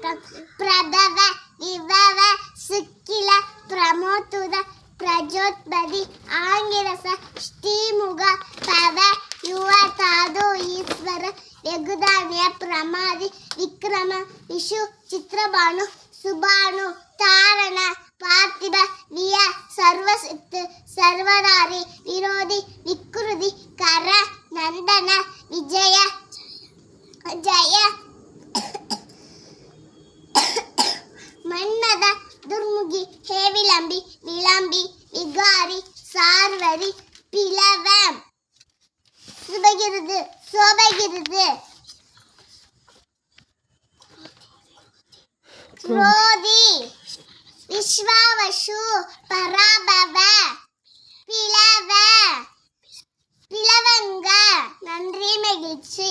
தாரகம் பிரபவ விபவ சுக்கில பிரமோதுத பிரஜோத்பதி ஆங்கிரச ஸ்ரீமுக பவ யுவ தாது ஈஸ்வர வெகுதானிய பிரமாதி விக்ரம விஷு சித்திரபானு சுபானு தாரண பார்த்திப விய சர்வசித்து சர்வதாரி விரோதி விக்ருதி கர நந்தன விஜய ஜய மன்மத துர்முகி ஹே விளம்பி விளம்பி விகாரி சார்வரி பிளவம் சுபகிருது சோபகிருது क्रोधी विश्वावशु पराभव பிளவ பிளவங்க நன்றி மகிழ்ச்சி.